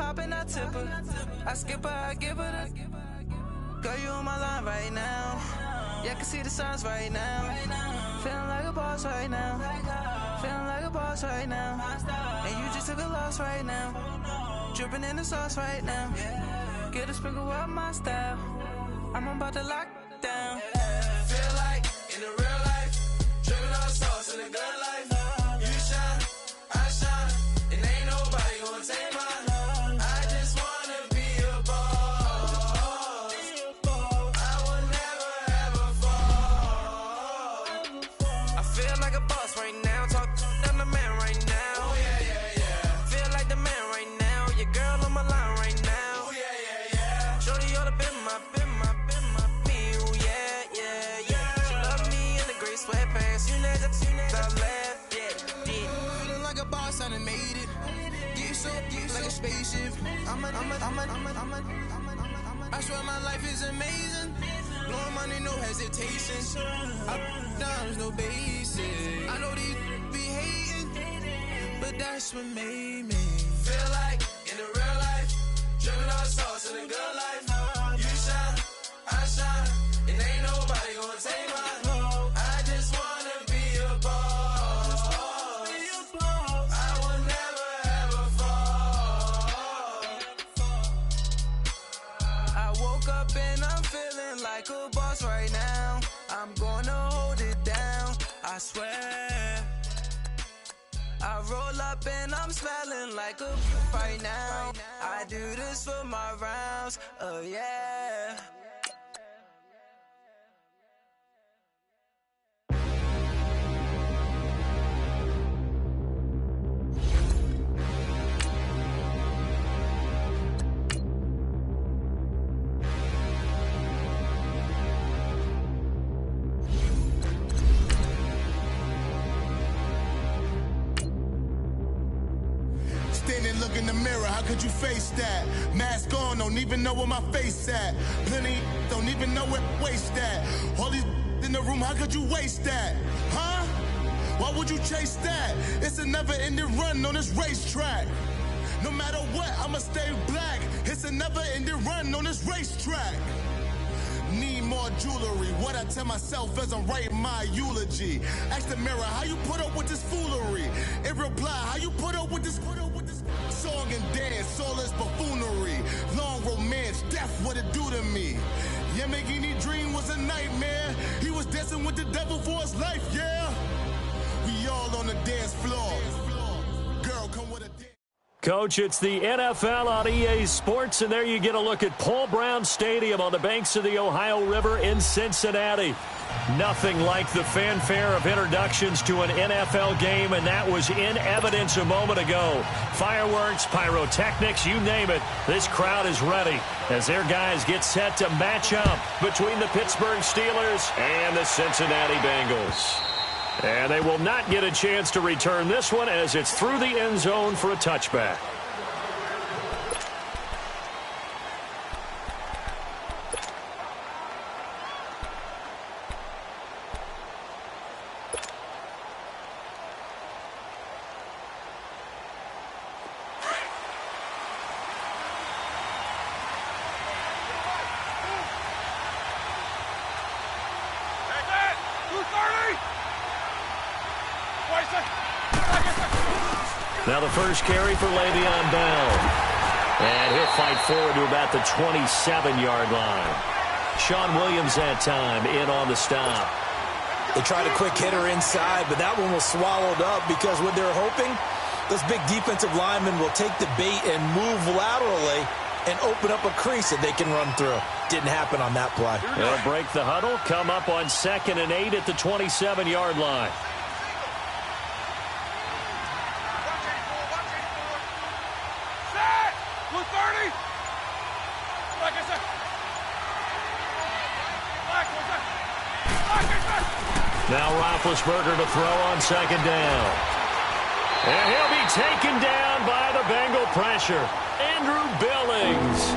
poppin', I tip her. I skip her, I give her the. Girl, you on my line right now. Yeah, I can see the signs right now. Feeling like a boss right now. Feeling like a boss right now. And you just took a loss right now. Dripping in the sauce right now. Get a sprinkle up my style. I'm about to lock down. Feel like in the real life, dripping on sauce in the good life. You shine, I shine, and ain't nobody gonna take mine. I just wanna be a boss. I will never ever fall. I feel like a boss right now. Talk to the man right now. Oh yeah, yeah, yeah. Feel like the man right now. Your girl on my line right now. Oh yeah, yeah, yeah. Shorty oughta been my me. Ooh, yeah, yeah, yeah. She love me in the gray sweatpants. You never left, yeah. Feeling like a boss, I done made it. Get so like a spaceship. I swear my life is amazing. Blowing money, no hesitation. There's no basic. I know these be hating, but that's what made me feel like in the real life, dripping on sauce in the good life. You shine, I shine, and ain't nobody gonna take mine. I just wanna be a boss. I will never ever fall. I woke up and I'm feeling like a boss right now. I'm gonna hold it down, I swear. I roll up and I'm smelling like a right now. I do this for my rounds, oh yeah. Standing, look in the mirror, how could you face that? Mask on, don't even know where my face at. Plenty, don't even know where waste at. All these in the room, how could you waste that? Huh? Why would you chase that? It's a never-ending run on this racetrack. No matter what, I'ma stay black. It's a never-ending run on this racetrack. Need more jewelry, what I tell myself as I'm writing my eulogy. Ask the mirror, how you put up with this foolery? It reply, how you put up with this song and dance, all this buffoonery. Long romance, death, what it do to me? Yeah, making me dream was a nightmare. He was dancing with the devil for his life, yeah. We all on the dance floor. Girl, come with a dance. Coach, it's the NFL on EA Sports, and there you get a look at Paul Brown Stadium on the banks of the Ohio River in Cincinnati. Nothing like the fanfare of introductions to an NFL game, and that was in evidence a moment ago. Fireworks, pyrotechnics, you name it. This crowd is ready as their guys get set to match up between the Pittsburgh Steelers and the Cincinnati Bengals. And they will not get a chance to return this one as it's through the end zone for a touchback. Now the first carry for Le'Veon Bell. And he'll fight forward to about the 27-yard line. Sean Williams that time in on the stop. They tried a quick hitter inside, but that one was swallowed up because what they're hoping, those big defensive linemen will take the bait and move laterally and open up a crease that they can run through. Didn't happen on that play. They'll break the huddle, come up on 2nd and 8 at the 27-yard line. Now Roethlisberger to throw on 2nd down. And he'll be taken down by the Bengal pressure. Andrew Billings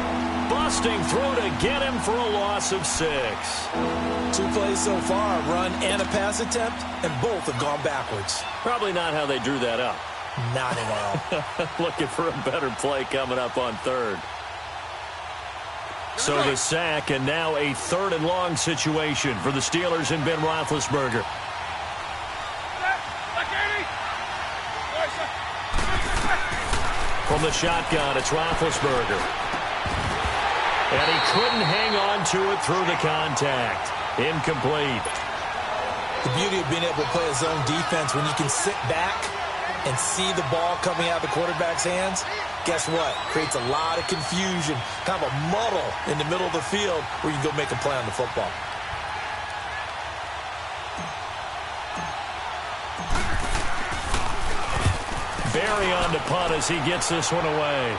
busting through to get him for a loss of 6. 2 plays so far, a run and a pass attempt, and both have gone backwards. Probably not how they drew that up. Not at all. Looking for a better play coming up on third. So the sack, and now a 3rd and long situation for the Steelers and Ben Roethlisberger. From the shotgun, it's Roethlisberger. And he couldn't hang on to it through the contact. Incomplete. The beauty of being able to play a zone defense when you can sit back and see the ball coming out of the quarterback's hands, guess what? Creates a lot of confusion, kind of a muddle in the middle of the field where you go make a play on the football. Barry on to punt as he gets this one away.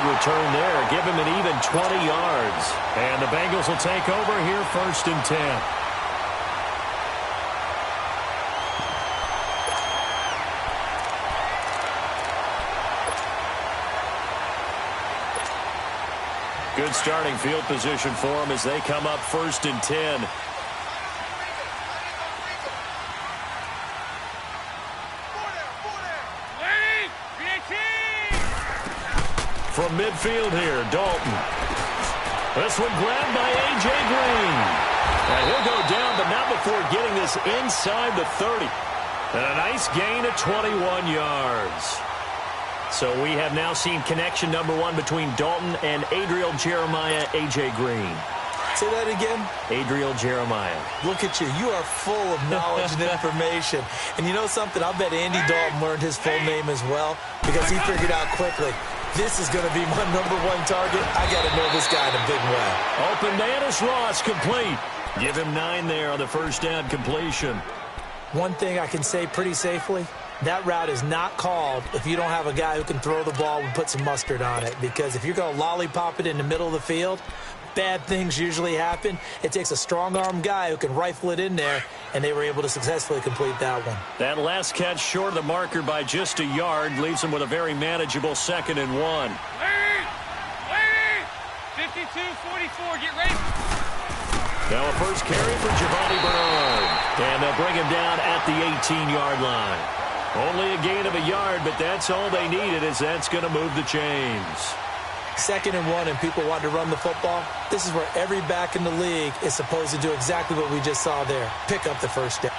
Return there, give him an even 20 yards. And the Bengals will take over here 1st and 10. Good starting field position for them as they come up 1st and 10. From midfield here, Dalton. This one grabbed by A.J. Green. And he'll go down, but not before getting this inside the 30. And a nice gain of 21 yards. So we have now seen connection number 1 between Dalton and Adriel Jeremiah, A.J. Green. Say that again? Adriel Jeremiah. Look at you. You are full of knowledge and information. And you know something? I bet Andy Dalton learned his full name as well because he figured out quickly, this is going to be my number 1 target. I got to know this guy in a big way. Open Manus Ross complete. Give him 9 there on the first down completion. One thing I can say pretty safely, that route is not called if you don't have a guy who can throw the ball and put some mustard on it. Because if you're going to lollipop it in the middle of the field, bad things usually happen. It takes a strong-arm guy who can rifle it in there, and they were able to successfully complete that one. That last catch short of the marker by just a yard leaves them with a very manageable 2nd and 1. Wait! 52-44, get ready. Now a first carry for Giovanni Bernard. And they'll bring him down at the 18-yard line. Only a gain of a yard, but that's all they needed, as that's going to move the chains. 2nd and 1 and people want to run the football. This is where every back in the league is supposed to do exactly what we just saw there. Pick up the first down.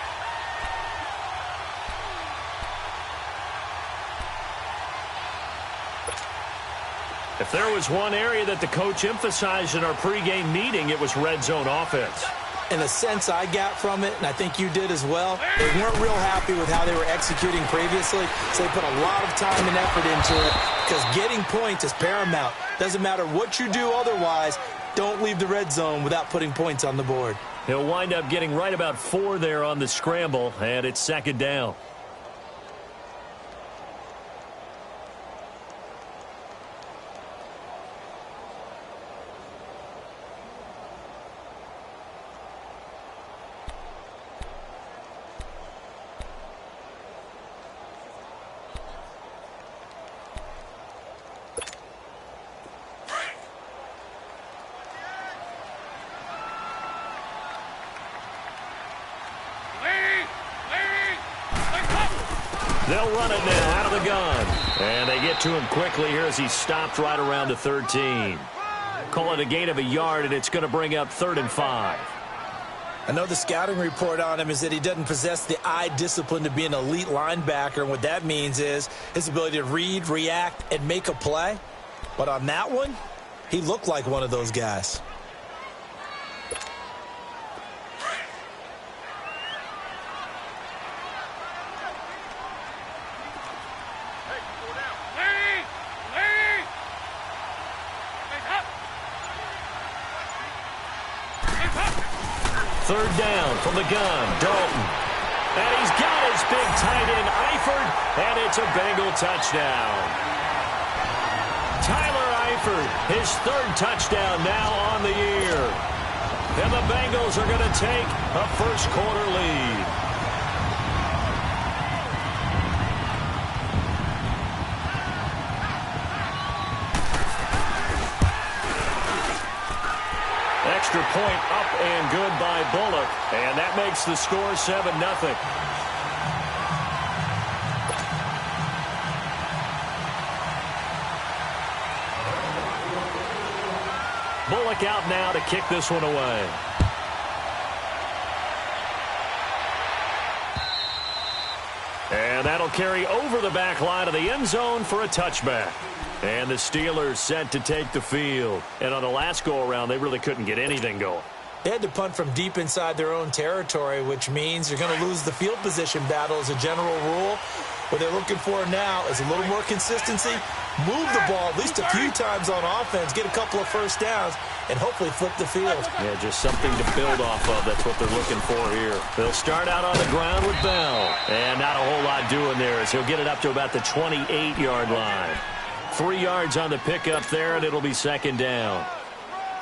If there was one area that the coach emphasized in our pregame meeting, it was red zone offense. In a sense I got from it, and I think you did as well, they weren't real happy with how they were executing previously, so they put a lot of time and effort into it because getting points is paramount. Doesn't matter what you do otherwise, don't leave the red zone without putting points on the board. He'll wind up getting right about 4 there on the scramble, and it's 2nd down. They'll run it now out of the gun. And they get to him quickly here as he stopped right around the 13. Call it a gain of a yard, and it's going to bring up 3rd and 5. I know the scouting report on him is that he doesn't possess the eye discipline to be an elite linebacker. And what that means is his ability to read, react, and make a play. But on that one, he looked like one of those guys. Third down from the gun, Dalton. And he's got his big tight end, Eifert, and it's a Bengal touchdown. Tyler Eifert, his 3rd touchdown now on the year. And the Bengals are going to take a first-quarter lead. point up and good by Bullock. And that makes the score 7-0. Bullock out now to kick this one away. And that'll carry over the back line of the end zone for a touchback. And the Steelers set to take the field. And on the last go-around, they really couldn't get anything going. They had to punt from deep inside their own territory, which means you're going to lose the field position battle as a general rule. What they're looking for now is a little more consistency, move the ball at least a few times on offense, get a couple of first downs, and hopefully flip the field. Yeah, just something to build off of. That's what they're looking for here. They'll start out on the ground with Bell. And not a whole lot doing there as he'll get it up to about the 28-yard line. 3 yards on the pickup there, and it'll be second down.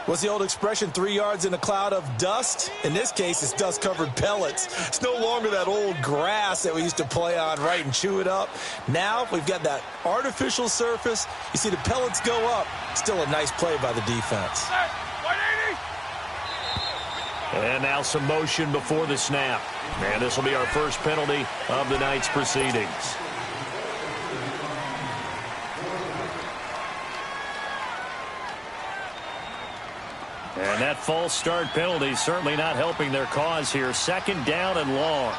What's the old expression, 3 yards in a cloud of dust? In this case, it's dust-covered pellets. It's no longer that old grass that we used to play on, right, and chew it up. Now we've got that artificial surface. You see the pellets go up. Still a nice play by the defense. And now some motion before the snap. And this will be our first penalty of the night's proceedings. And that false start penalty certainly not helping their cause here. Second down and long.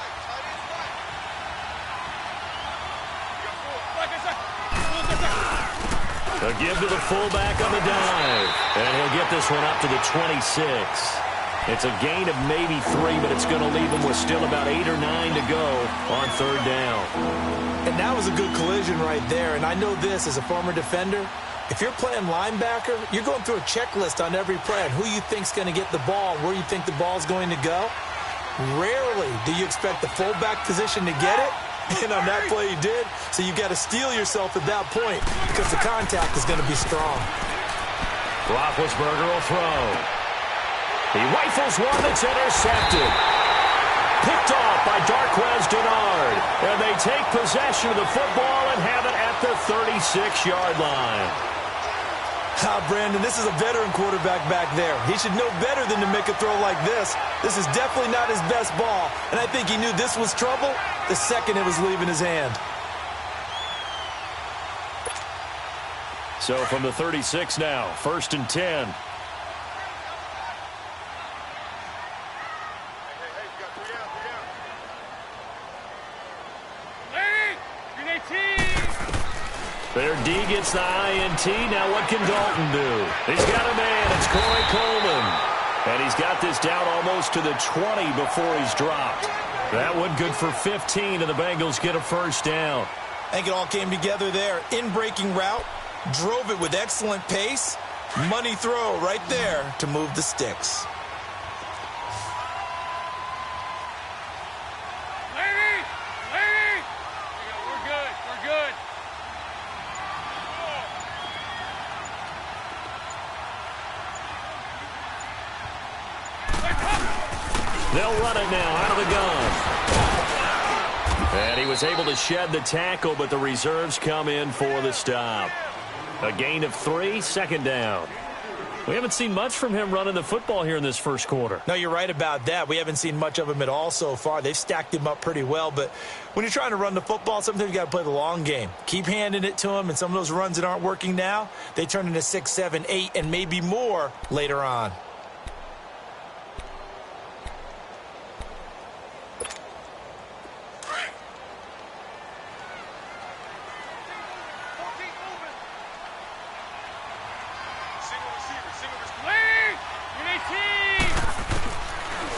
They'll give to the fullback on the dive. And he'll get this one up to the 26. It's a gain of maybe 3, but it's going to leave him with still about 8 or 9 to go on third down. And that was a good collision right there. And I know this as a former defender. If you're playing linebacker, you're going through a checklist on every play on who you think's going to get the ball and where you think the ball's going to go. Rarely do you expect the fullback position to get it. And on that play he did. So you've got to steel yourself at that point because the contact is going to be strong. Roethlisberger will throw. He rifles one that's intercepted. Picked off by Darquez Dennard. And they take possession of the football and have it at the 36-yard line. Brandon, this is a veteran quarterback back there. He should know better than to make a throw like this. This is definitely not his best ball. And I think he knew this was trouble the second it was leaving his hand. So from the 36 now, 1st and 10. Their D gets the INT. Now what can Dalton do? He's got a man. It's Corey Coleman. And he's got this down almost to the 20 before he's dropped. That one good for 15, and the Bengals get a first down. I think it all came together there. In-breaking route. Drove it with excellent pace. Money throw right there to move the sticks. They'll run it now out of the gun. And he was able to shed the tackle, but the reserves come in for the stop. A gain of 3, second down. We haven't seen much from him running the football here in this first quarter. No, you're right about that. We haven't seen much of him at all so far. They've stacked him up pretty well, but when you're trying to run the football, sometimes you got to play the long game. Keep handing it to him, and some of those runs that aren't working now, they turn into 6, 7, 8, and maybe more later on.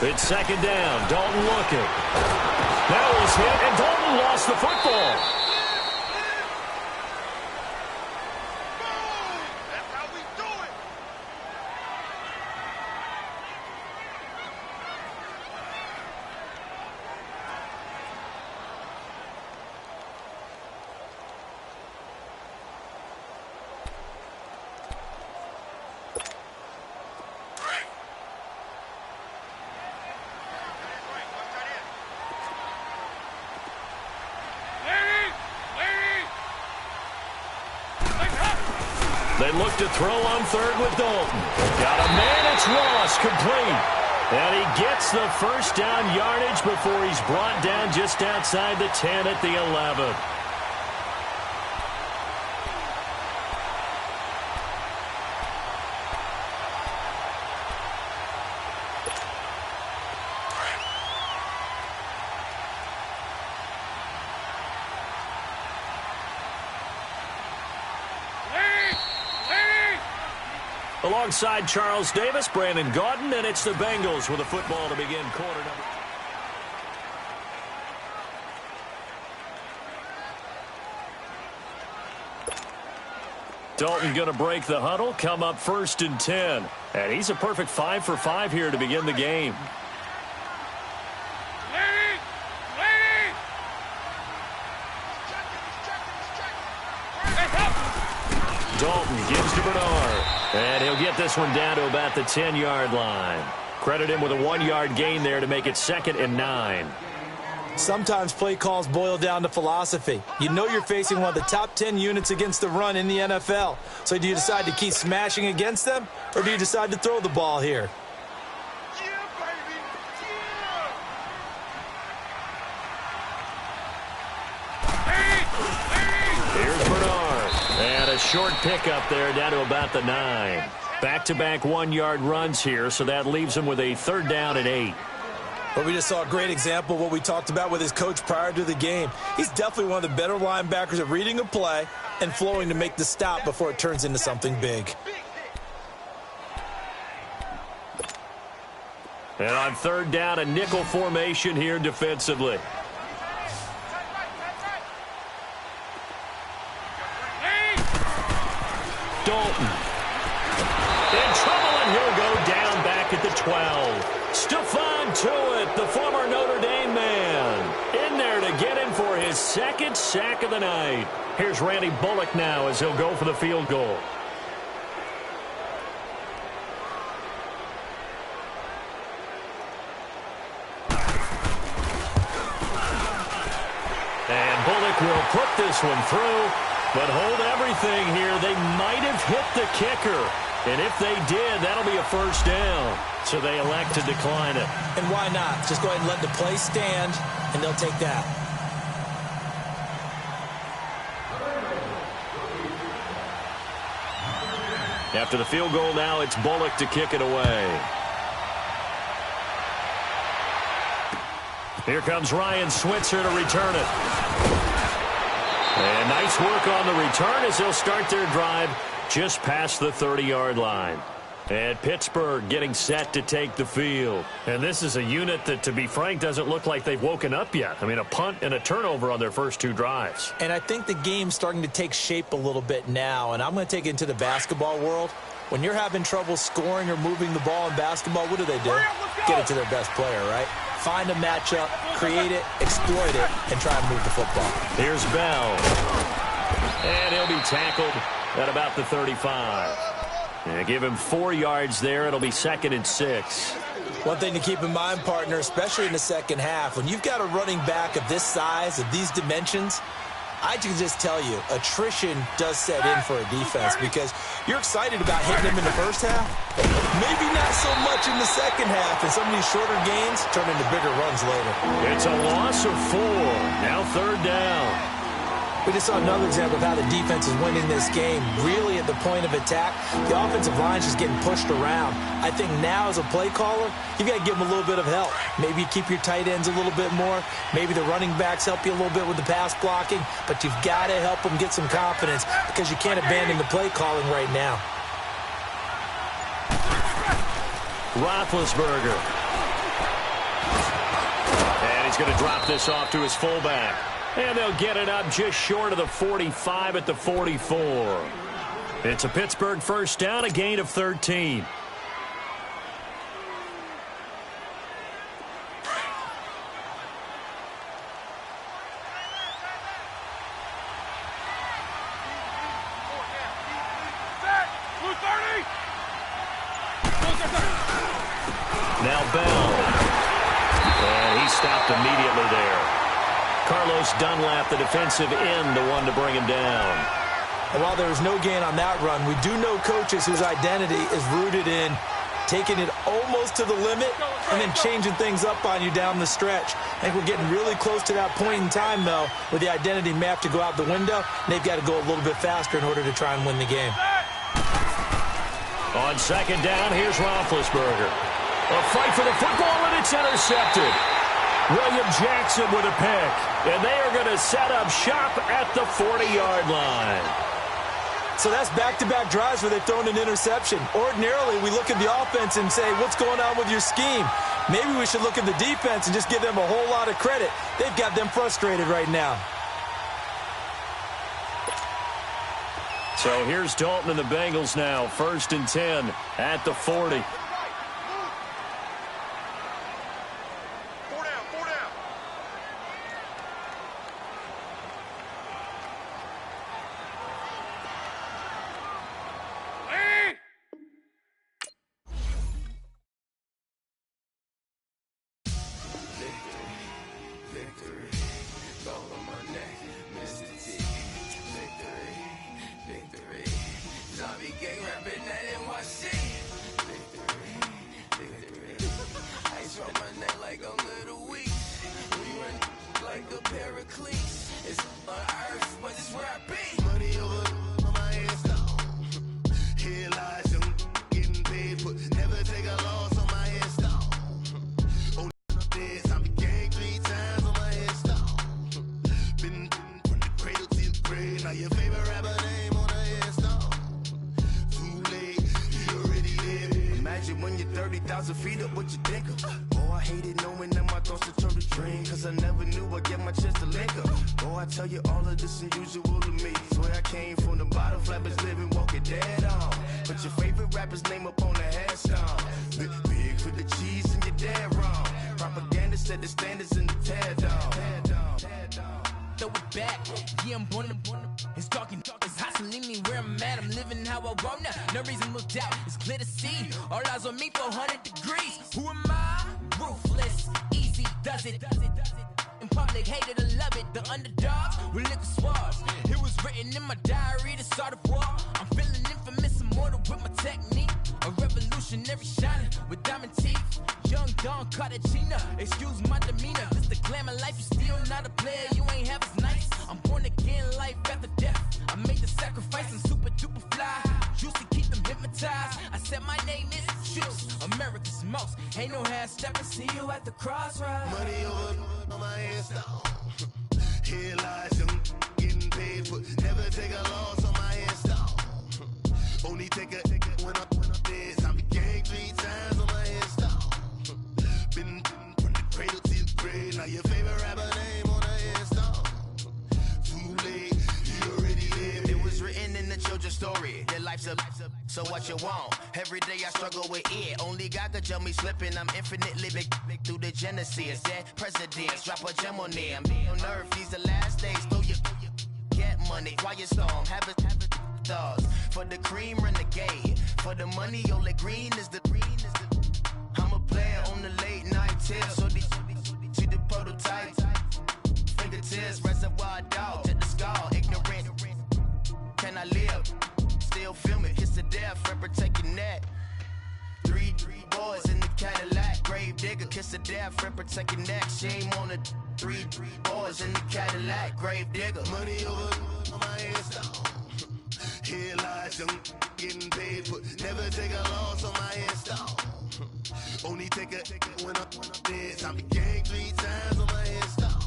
It's second down. Dalton looking. That was hit, and Dalton lost the football. They look to throw on third with Dalton. Got a man, it's Ross, complete. And he gets the first down yardage before he's brought down just outside the 10 at the 11. Alongside Charles Davis, Brandon Gaudin, and it's the Bengals with a football to begin quarter number. Dalton going to break the huddle, come up 1st and 10. And he's a perfect 5 for 5 here to begin the game. Dalton gives to Bernard. And he'll get this one down to about the 10-yard line. Credit him with a 1-yard gain there to make it 2nd and 9. Sometimes play calls boil down to philosophy. You know you're facing one of the top 10 units against the run in the NFL. So do you decide to keep smashing against them, or do you decide to throw the ball here? Here's Bernard. And a short pickup there down to about the 9. Back-to-back 1-yard runs here, so that leaves him with a 3rd down and 8. But we just saw a great example of what we talked about with his coach prior to the game. He's definitely one of the better linebackers at reading a play and flowing to make the stop before it turns into something big. And on 3rd down, a nickel formation here defensively. Dalton. In trouble, and he'll go down back at the 12. Stephon Tuitt, the former Notre Dame man, in there to get him for his 2nd sack of the night. Here's Randy Bullock now as he'll go for the field goal. And Bullock will put this one through, but hold everything here. They might have hit the kicker. And if they did, that'll be a 1st down. So they elect to decline it. And why not? Just go ahead and let the play stand, and they'll take that. After the field goal now, it's Bullock to kick it away. Here comes Ryan Switzer to return it. And nice work on the return as they'll start their drive just past the 30-yard line. And Pittsburgh getting set to take the field. And this is a unit that, to be frank, doesn't look like they've woken up yet. I mean, a punt and a turnover on their first 2 drives. And I think the game's starting to take shape a little bit now. And I'm going to take it into the basketball world. When you're having trouble scoring or moving the ball in basketball, what do? Get it to their best player, right? Find a matchup, create it, exploit it, and try and move the football. Here's Bell. And he'll be tackled at about the 35. And give him 4 yards there. It'll be 2nd and 6. One thing to keep in mind, partner, especially in the second half, when you've got a running back of this size, of these dimensions, I can just tell you, attrition does set in for a defense because you're excited about hitting him in the first half. Maybe not so much in the second half, and some of these shorter gains turn into bigger runs later. It's a loss of 4. Now 3rd down. We just saw another example of how the defense is winning this game. Really at the point of attack, the offensive line's just getting pushed around. I think now as a play caller, you've got to give them a little bit of help. Maybe you keep your tight ends a little bit more. Maybe the running backs help you a little bit with the pass blocking. But you've got to help them get some confidence because you can't abandon the play calling right now. Roethlisberger. And he's going to drop this off to his fullback. And they'll get it up just short of the 45 at the 44. It's a Pittsburgh 1st down, a gain of 13. Now Bell. And he stopped immediately there. Carlos Dunlap, the defensive end, the one to bring him down. And while there was no gain on that run, we do know coaches whose identity is rooted in taking it almost to the limit and then changing things up on you down the stretch. I think we're getting really close to that point in time, though, where the identity map to go out the window, and they've got to go a little bit faster in order to try and win the game. On second down, here's Roethlisberger. A fight for the football, and it's intercepted. William Jackson with a pick, and they are going to set up shop at the 40-yard line. So that's back-to-back drives where they've thrown an interception. Ordinarily, we look at the offense and say, what's going on with your scheme? Maybe we should look at the defense and just give them a whole lot of credit. They've got them frustrated right now. So here's Dalton and the Bengals now, 1st and 10 at the 40. So what you want? Every day I struggle with it. Only God could tell me slipping. I'm infinitely big through the genesis. Dead presidents, drop a gem on them. On earth, these the last days. Throw your get money, quiet storm. Have it stars. For the cream, renegade. For the money, only green is the. I'm a player on the late night tip. So the prototype. Fingertips, reservoir dog. Check the skull, ignorant. Can I live? Still film it, kiss to death, friend protecting that. Three boys in the Cadillac, grave digger, kiss to death, friend protecting that. Shame on the three boys in the Cadillac, grave digger. Money over on my headstone. Here lies young, getting paid, but never take a loss on my headstone. Only take a when I'm dead. I be gang 3 times on my headstone.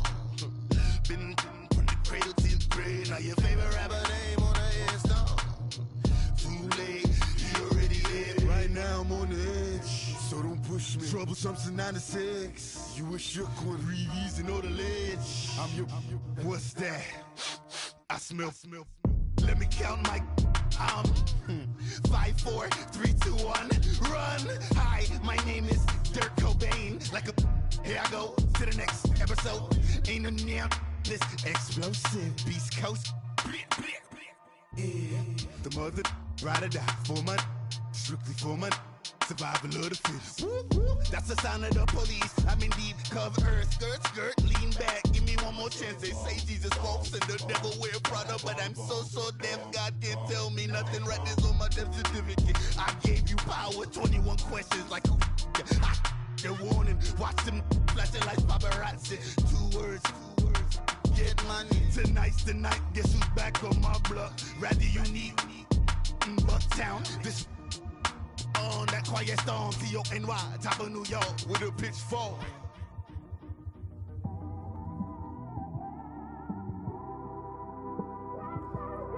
Been from the cradle to the grave. Now your favorite rapper name on the headstone. You already live. Right now I'm on the edge, so don't push me. Troublesome since 96. You wish you could breathe easy on the ledge. I'm your what's that? I smell. Let me count my 5, 4, 3, 2, 1, run. Hi, my name is Dirk Cobain. Like a here I go to the next episode. Ain't no damn this explosive Beast Coast. Yeah. The mother ride or die for my strictly for my. survival of the fittest. That's the sound of the police. I'm in deep cover earth, skirt, lean back. Give me one more chance. They say Jesus walks and the devil wear Prada, but I'm so deaf. God can't tell me nothing. Right there's on my death certificate. I gave you power. 21 questions like who the warning. Watch them flashing like paparazzi. Two words. Get money. Tonight's the night. Guess who's back on my block? Rather unique. Bucktown. This on that quiet storm. T-O-N-Y. Top of New York with a pitchfork.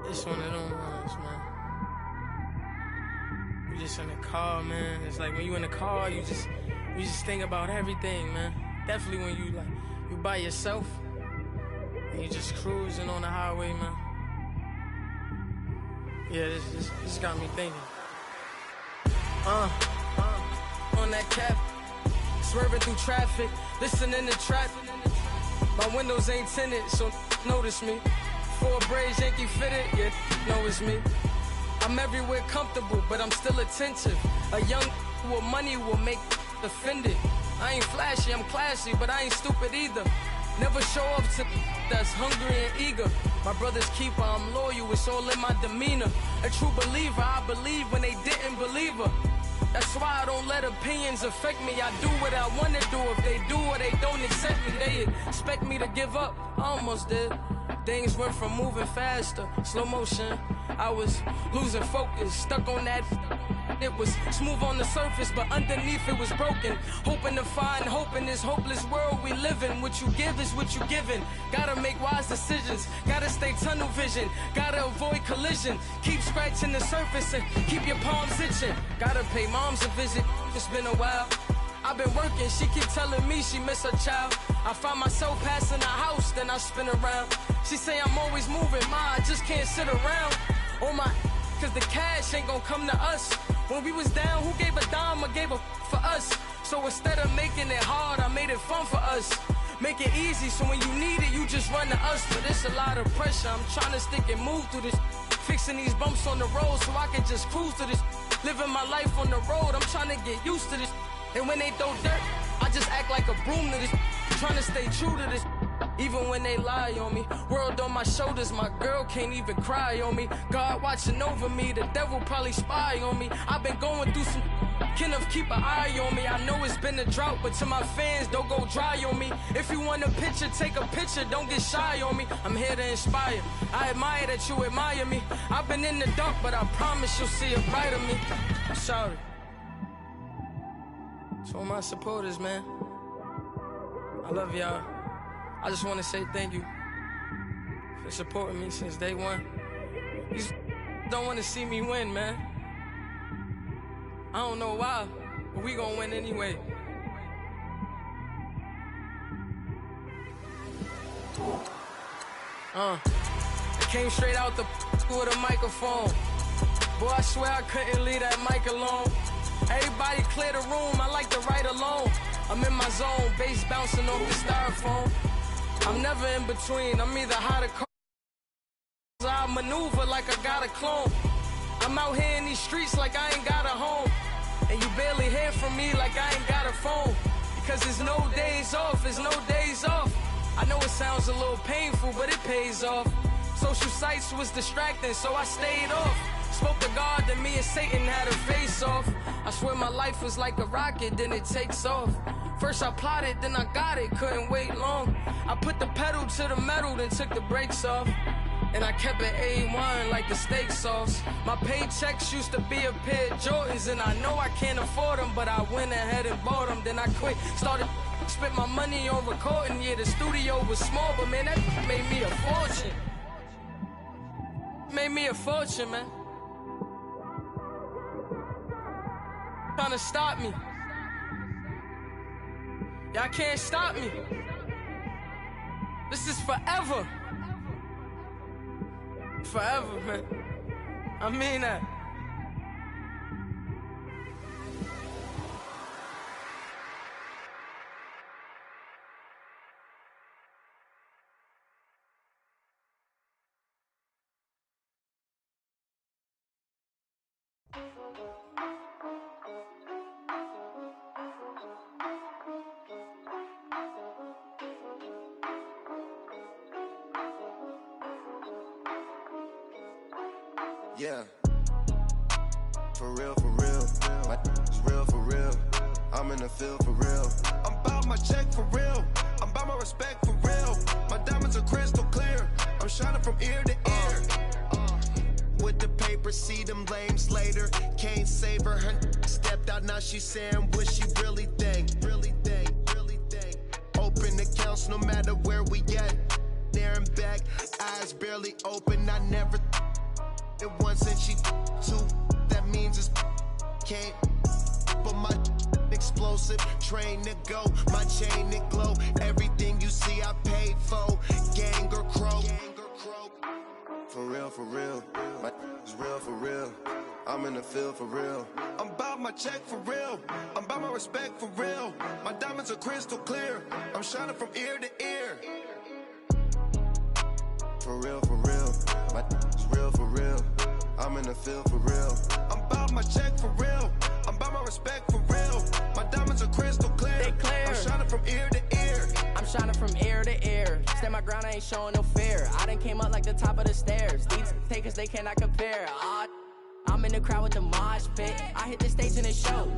It's one of them ones, man. You just in the car, man. It's like when you in the car, you just think about everything, man. Definitely when you by yourself and you just cruising on the highway, man. Yeah, this got me thinking. On that cap, swerving through traffic, listening to trap. My windows ain't tinted, so notice me. Four braids, Yankee fitted, yeah, know it's me. I'm everywhere comfortable, but I'm still attentive. A young with money will make offended. I ain't flashy, I'm classy, but I ain't stupid either. Never show up to that's hungry and eager. My brother's keeper, I'm loyal, it's all in my demeanor. A true believer, I believe when they didn't believe her. That's why I don't let opinions affect me. I do what I want to do. If they do or they don't accept me, they expect me to give up. I almost did. Things went from moving faster, slow motion. I was losing focus, stuck on that. It was smooth on the surface, but underneath it was broken. Hoping to find hope in this hopeless world we live in. What you give is what you given. Gotta make wise decisions. Gotta stay tunnel vision. Gotta avoid collision. Keep scratching the surface and keep your palms itching. Gotta pay moms a visit. It's been a while. I've been working, she keep telling me she miss her child. I find myself passing the house, then I spin around. She say I'm always moving, I just can't sit around. Oh my, cause the cash ain't gonna come to us. When we was down, who gave a dime or gave a for us? So instead of making it hard, I made it fun for us. Make it easy, so when you need it, you just run to us. But it's a lot of pressure, I'm trying to stick and move through this. Fixing these bumps on the road so I can just cruise to this. Living my life on the road, I'm trying to get used to this. And when they throw dirt, I just act like a broom to this. Trying to stay true to this. Even when they lie on me. World on my shoulders, my girl can't even cry on me. God watching over me, the devil probably spy on me. I've been going through some Kenneth, keep an eye on me. I know it's been a drought, but to my fans, don't go dry on me. If you want a picture, take a picture, don't get shy on me. I'm here to inspire. I admire that you admire me. I've been in the dark, but I promise you'll see a brighter me. I'm sorry. To all my supporters, man, I love y'all. I just want to say thank you for supporting me since day one. You don't want to see me win, man. I don't know why, but we gonna win anyway. I came straight out the with a microphone. Boy, I swear I couldn't leave that mic alone. Everybody clear the room, I like to write alone. I'm in my zone, bass bouncing off the styrofoam. I'm never in between, I'm either hot or cold. I maneuver like I got a clone. I'm out here in these streets like I ain't got a home. And you barely hear from me like I ain't got a phone. Because there's no days off, there's no days off. I know it sounds a little painful, but it pays off. Social sites was distracting, so I stayed off. Spoke to God, then me and Satan had a face off. I swear my life was like a rocket, then it takes off. First I plotted, then I got it, couldn't wait long. I put the pedal to the metal, then took the brakes off. And I kept it A1 like the steak sauce. My paychecks used to be a pair of Jordans, and I know I can't afford them, but I went ahead and bought them. Then I quit, started spent my money on recording. Yeah, the studio was small, but man, that made me a fortune. Made me a fortune, man. Trying to stop me. Y'all can't stop me. This is forever. Forever, man. I mean that. Yeah. For real, for real. My is real, for real. I'm in the field for real. I'm about my check for real. I'm about my respect for real. My diamonds are crystal clear. I'm shining from ear to ear. With the paper, see them lames later. Can't save her. Her stepped out, now she saying what she really think. Really think, really think. Open accounts no matter where we at. There and back, eyes barely open. I never it once and she two. That means it's can't. But my explosive train to go, my chain to glow. Everything you see I paid for. Gang or crow. For real, for real. My is real, for real. I'm in the field for real. I'm about my check for real. I'm about my respect for real. My diamonds are crystal clear. I'm shining from ear to ear. For real, for real. My is real, for real. I'm in the field for real. I'm about my check for real. I'm about my respect for real. My diamonds are crystal clear. They clear. I'm shining from ear to ear. I'm shining from ear to ear. Stand my ground, I ain't showing no fear. I done came up like the top of the stairs. These takers, they cannot compare. I'm in the crowd with the mosh pit. I hit the stage in the show.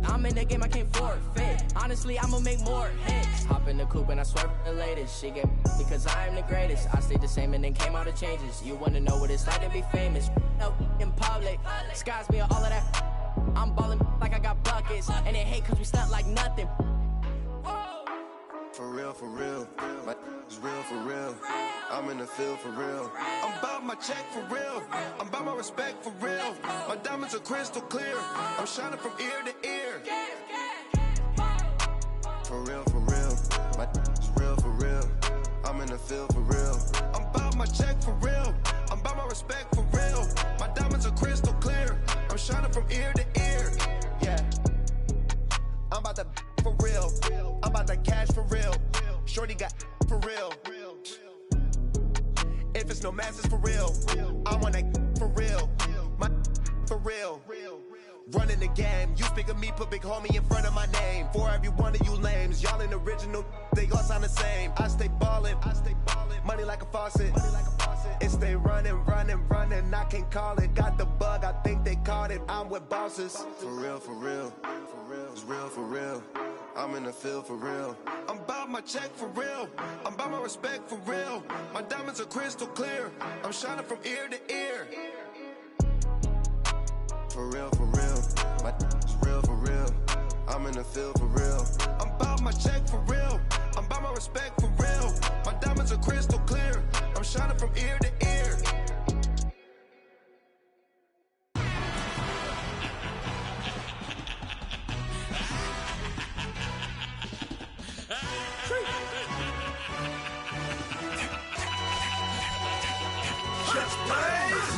I'm in the game, I can't forfeit. Honestly, I'ma make more hits. Hop in the coupe and I swerve the latest. She get because I am the greatest. I stayed the same and then came out the changes. You wanna know what it's like to be famous? No, in public, skies me all of that. I'm ballin' like I got buckets. And they hate cause we stunt like nothing. For real, for real. My is real, for real. I'm in the field for real. I'm about my check for real. I'm about my respect for real. My diamonds are crystal clear. I'm shining from ear to ear. For real, for real. My is real, for real. I'm in the field for real. I'm about my check for real. I'm about my respect for real. My diamonds are crystal clear. I'm shining from ear to ear. Yeah. I'm about to for real. I'm about to cash for real. Shorty got for real. If it's no masses for real, I want that for real. My for real. Running the game. You speak of me, put big homie in front of my name. For every one of you lames, y'all ain't original. They all sound the same. I stay ballin'. Money like a faucet. It stay running. I can't call it. Got the bug, I think they caught it. I'm with bosses. For real, for real. For real, it's real, for real. I'm in the field for real. I'm about my check for real. I'm about my respect for real. My diamonds are crystal clear. I'm shining from ear to ear. For real, for real. My is real, for real. I'm in the field for real. I'm about my check for real. I'm about my respect for real. My diamonds are crystal clear. I'm shining from ear to ear.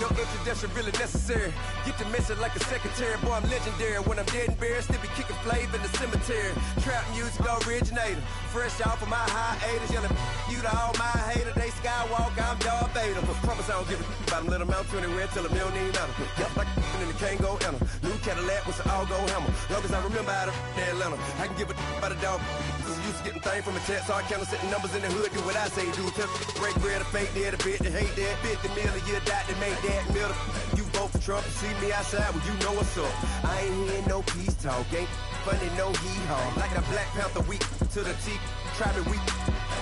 No introduction really necessary. Get the message like a secretary. Boy, I'm legendary. When I'm dead and buried, still be kicking flavor in the cemetery. Trap music originator. Fresh off of my hiatus. Yelling you to all my haters. They skywalk, I'm Darth Vader. But promise I don't give a about them. Let them out anywhere till them don't need matter. Yup, like and the can't go enter. New Cadillac with an all-go hammer. Long as I remember how to Atlanta. I can give a about a dog. I'm used to getting things from a text. So I count setting numbers in the hood. Do what I say, do. Tell break bread or fake dead, a bit to hate that. 50 million, you die to make that middle. You vote for Trump, you see me outside, well, you know what's up. I ain't hearing no peace talk, ain't funny, no hee-haw. Like a Black Panther week to the teeth, try me weak.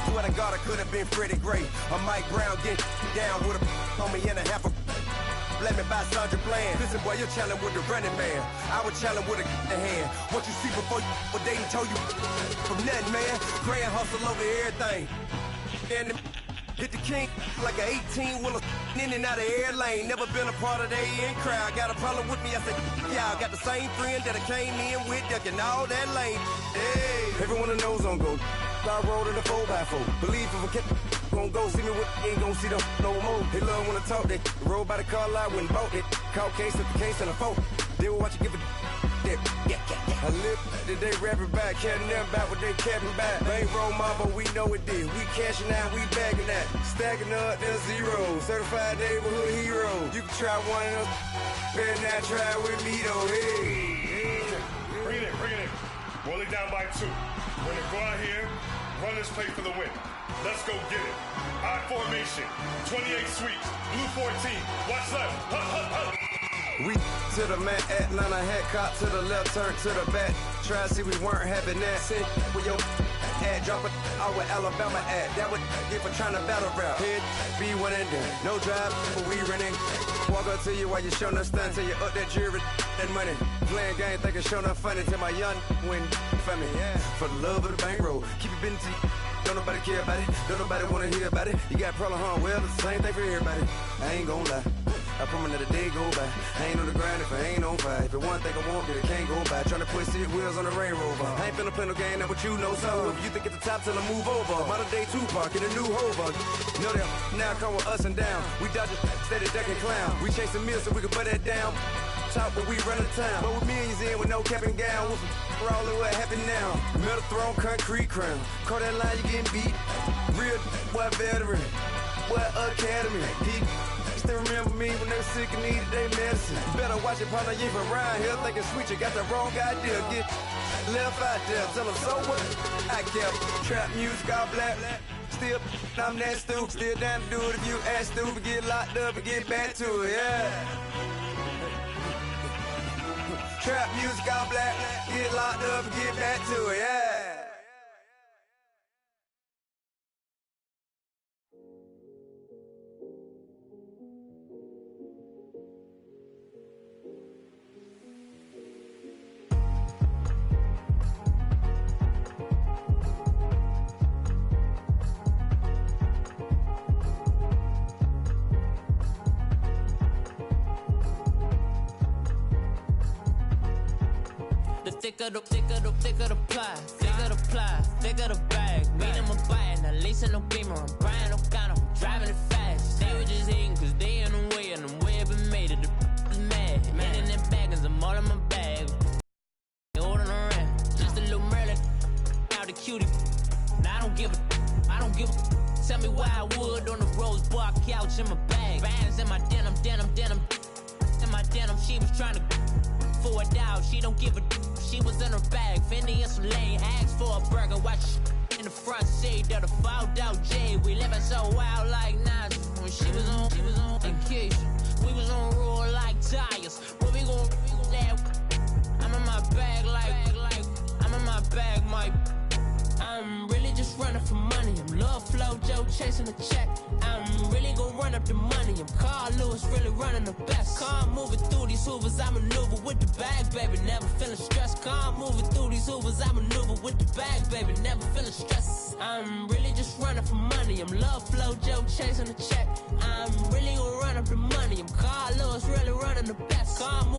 Swear to God, I could have been Freddie Gray. Or Mike Brown get down with a homie and a half a. Let me buy Sandra Bland. Listen, boy, you're challenging with the running man. I would challenge with a hand. What you see before you, what they done told you from nothing, man. Grand hustle over everything. And hit the king like an 18-wheeler in and out of air lane. Never been a part of the in crowd. Got a problem with me, I said, y'all got the same friend that I came in with, ducking all that lane. Hey, everyone knows on go. I rolled in a 4x4. Believe if I kept gon' go see me with ain't gon' see them no more. They love when I talk, they roll by the car lot when bought it. Caught case at the case and a phone. They will watch you give it. I live today rapping back, catching them back what they capping back. Bankroll mama, we know it did. We cashing out, we bagging that. Stacking up, there's zero. Certified neighborhood hero. You can try one of them, better not try with me though. Hey. Bring it in. Roll it down by 2. We're gonna go out here, Run this play for the win. Let's go get it. I formation. 28 sweeps. Blue 14. Watch left. Hup, hup, hup. We to the man, Atlanta head cop to the left, turn to the back. Try to see we weren't having that. Sit with your ad, drop it out with Alabama ad. That would get for trying to battle rap. Head, B1 and then no drive, but we running. Walk up to you while you showing us stun till you up that jury and money. Playing game, thinking showing up funny till my young win for me. Yeah. For the love of the bankroll, keep it busy. Don't nobody care about it, don't nobody wanna hear about it. You got a problem, huh? Well, it's the same thing for everybody. I ain't gon' lie. I promise that a day go by. I ain't on the grind if I ain't on fire. If it one thing I want, then it can't go by. Tryna put 6 wheels on the Range Rover. I ain't finna play no game, that what you know. So if you think at the top till I move over. Modern day Tupac in a new Hova. Know that now come with us and down. We dodge it, steady ducking clown. We chasing meals so we can put that down. Top but we run the town. But with millions in with no cap and gown. We're all in what happened now. Metal throne, concrete crown. Call that line, you getting beat. Real what veteran. What academy. He still remember me when they were sick and needed their medicine. Better watch it, partner, you from around here thinking sweet, you got the wrong idea. Get left out there, tell them so what? I kept trap music all black. Still, I'm that stupid. Still down to do it if you ask stupid. Get locked up and get back to it, yeah. Trap music all black. Get locked up and get back to it, yeah. Thicker the pie, thicker the bag. Mean I'm a buy and I lace in no beamer. I'm Brian O'Connor, I'm driving it fast. They were just hating cause they in the way and the way I've been made it. The is mad. Man in them baggins, I'm all in my bag. Holding around, just a little Merlin. Now the cutie. Now I don't give a. Tell me why I would on the rose bar couch in my bag. Bands in my denim. In my denim, she was trying to for it out. She don't give a. She was in her bag, Fendi and some lane. Asked for a burger, watch in the front seat of the fouled out J. We living so wild like Nas. When she was on vacation, we was on roll like tires. Where we gon' I'm in my bag like I'm in my bag, Mike. I'm really just running for money. I'm Love Flow Joe chasing the check. I'm really gon' run up the money. I'm Carl Lewis, really running the best. Car moving through these Hoovers, I maneuver with the bag, baby. Never feeling stressed. Car moving through these Hoovers, I maneuver with the bag, baby. Never feeling stressed. I'm really just running for money. I'm Love Flow Joe chasing the check. I'm really gon' run up the money. I'm Carl Lewis, really running the best. Car